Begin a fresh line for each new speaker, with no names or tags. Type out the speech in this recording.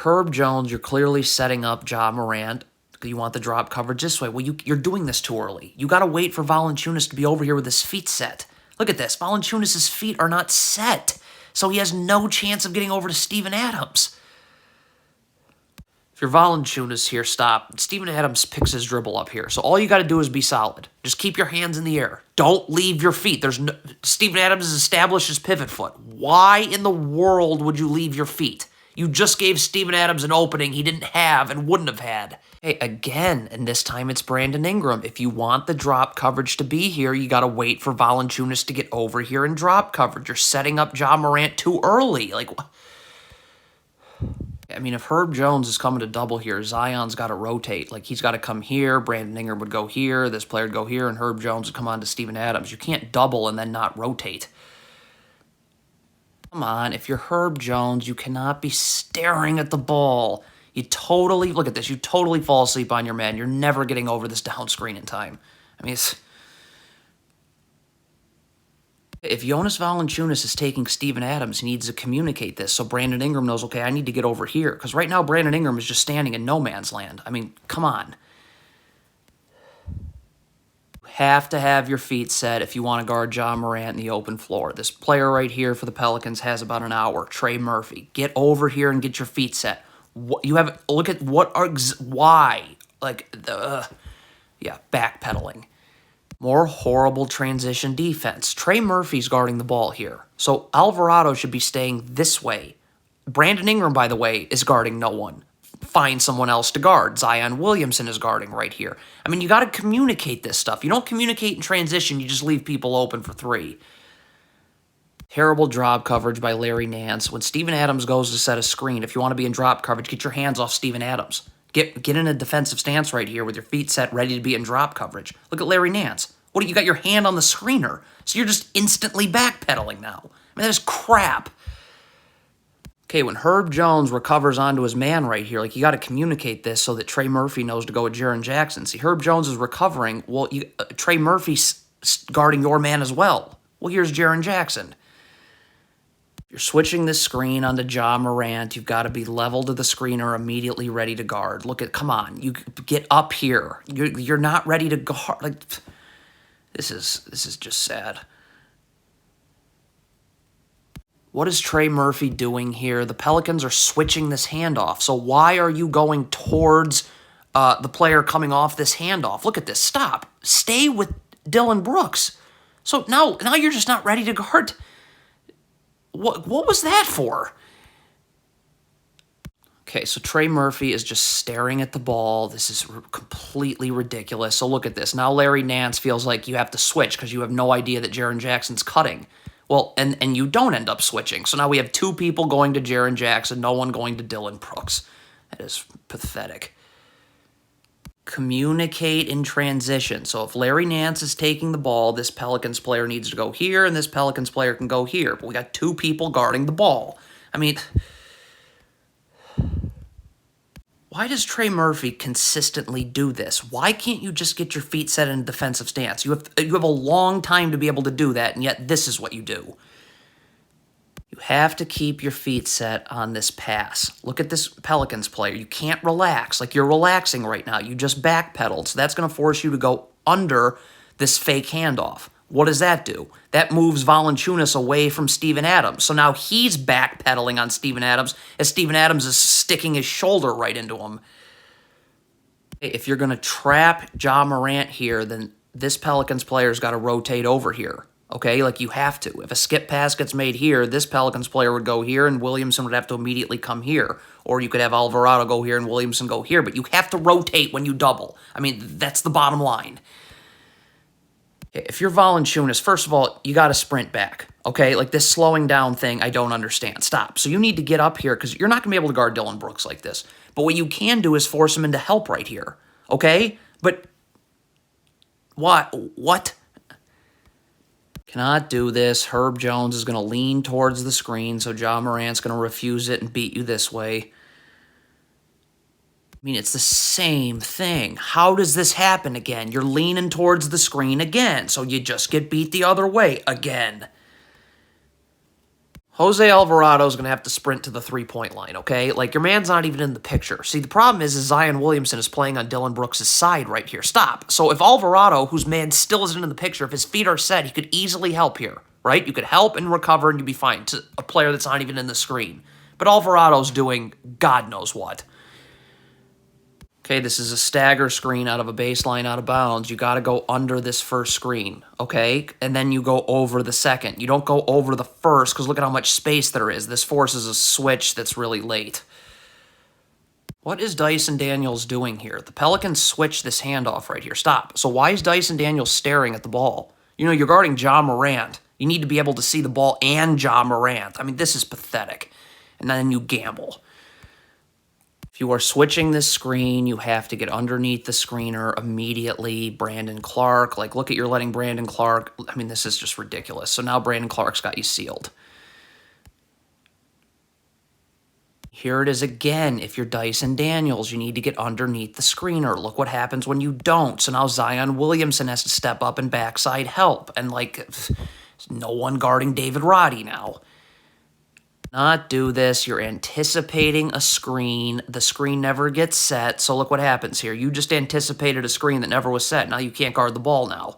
Herb Jones, you're clearly setting up Ja Morant. You want the drop coverage this way. Well, you're doing this too early. You got to wait for Valanciunas to be over here with his feet set. Look at this. Valanciunas' feet are not set, so he has no chance of getting over to Steven Adams. If you're Valanciunas here, stop. Steven Adams picks his dribble up here, so all you got to do is be solid. Just keep your hands in the air. Don't leave your feet. Steven Adams has established his pivot foot. Why in the world would you leave your feet? You just gave Steven Adams an opening he didn't have and wouldn't have had. Hey, again, and this time it's Brandon Ingram. If you want the drop coverage to be here, you got to wait for Valanciunas to get over here and drop coverage. You're setting up Ja Morant too early. I mean, if Herb Jones is coming to double here, Zion's got to rotate. He's got to come here. Brandon Ingram would go here. This player would go here, and Herb Jones would come on to Steven Adams. You can't double and then not rotate. Come on, if you're Herb Jones, you cannot be staring at the ball. Look at this, you totally fall asleep on your man. You're never getting over this down screen in time. I mean, if Jonas Valanciunas is taking Steven Adams, he needs to communicate this so Brandon Ingram knows, okay, I need to get over here. Because right now, Brandon Ingram is just standing in no man's land. I mean, come on. Have to have your feet set if you want to guard Ja Morant in the open floor. This player right here for the Pelicans has about an hour. Trey Murphy. Get over here and get your feet set. Look at why. Backpedaling. More horrible transition defense. Trey Murphy's guarding the ball here. So Alvarado should be staying this way. Brandon Ingram, by the way, is guarding no one. Find someone else to guard. Zion Williamson is guarding right here. I mean, you got to communicate this stuff. You don't communicate in transition, you just leave people open for three. Terrible drop coverage by Larry Nance. When Steven Adams goes to set a screen, if you want to be in drop coverage, get your hands off Steven Adams. Get in a defensive stance right here with your feet set, ready to be in drop coverage. Look at Larry Nance. You got your hand on the screener, so you're just instantly backpedaling now. I mean, that is crap. Okay, when Herb Jones recovers onto his man right here, you got to communicate this so that Trey Murphy knows to go with Jaren Jackson. See, Herb Jones is recovering. Well, Trey Murphy's guarding your man as well. Well, here's Jaren Jackson. You're switching this screen onto Ja Morant. You've got to be level to the screener, immediately ready to guard. Come on, you get up here. You're not ready to guard. This is just sad. What is Trey Murphy doing here? The Pelicans are switching this handoff. So why are you going towards the player coming off this handoff? Look at this. Stop. Stay with Dillon Brooks. So now you're just not ready to guard. What was that for? Okay, so Trey Murphy is just staring at the ball. This is completely ridiculous. So look at this. Now Larry Nance feels like you have to switch because you have no idea that Jaren Jackson's cutting. Well, and you don't end up switching. So now we have two people going to Jaren Jackson, no one going to Dillon Brooks. That is pathetic. Communicate in transition. So if Larry Nance is taking the ball, this Pelicans player needs to go here, and this Pelicans player can go here. But we got two people guarding the ball. I mean, why does Trey Murphy consistently do this? Why can't you just get your feet set in a defensive stance? You have a long time to be able to do that, and yet this is what you do. You have to keep your feet set on this pass. Look at this Pelicans player. You can't relax like you're relaxing right now. You just backpedaled, so that's going to force you to go under this fake handoff. What does that do? That moves Valanciunas away from Steven Adams. So now he's backpedaling on Steven Adams as Steven Adams is sticking his shoulder right into him. If you're going to trap Ja Morant here, then this Pelicans player's got to rotate over here. Okay, you have to. If a skip pass gets made here, this Pelicans player would go here and Williamson would have to immediately come here. Or you could have Alvarado go here and Williamson go here. But you have to rotate when you double. I mean, that's the bottom line. If you're Valanciunas, first of all, you got to sprint back, okay? This slowing down thing, I don't understand. Stop. So you need to get up here because you're not going to be able to guard Dillon Brooks like this. But what you can do is force him into help right here, okay? But what? Cannot do this. Herb Jones is going to lean towards the screen, so Ja Morant's going to refuse it and beat you this way. I mean, it's the same thing. How does this happen again? You're leaning towards the screen again, so you just get beat the other way again. Jose Alvarado's going to have to sprint to the three-point line, okay? Like, your man's not even in the picture. See, the problem is Zion Williamson is playing on Dillon Brooks' side right here. Stop. So if Alvarado, whose man still isn't in the picture, if his feet are set, he could easily help here, right? You could help and recover and you'd be fine to a player that's not even in the screen. But Alvarado's doing God knows what. Okay, this is a stagger screen out of a baseline out of bounds. You got to go under this first screen, okay? And then you go over the second. You don't go over the first because look at how much space there is. This forces a switch that's really late. What is Dyson Daniels doing here? The Pelicans switch this handoff right here. Stop. So why is Dyson Daniels staring at the ball? You know, you're guarding Ja Morant. You need to be able to see the ball and Ja Morant. I mean, this is pathetic. And then you gamble. If you are switching this screen, you have to get underneath the screener immediately. Brandon Clark, like, look at you're letting Brandon Clark. I mean, this is just ridiculous. So now Brandon Clark's got you sealed. Here it is again. If you're Dyson Daniels, you need to get underneath the screener. Look what happens when you don't. So now Zion Williamson has to step up and backside help. And, like, no one guarding David Roddy now. Not do this. You're anticipating a screen. The screen never gets set. So look what happens here. You just anticipated a screen that never was set. Now you can't guard the ball now.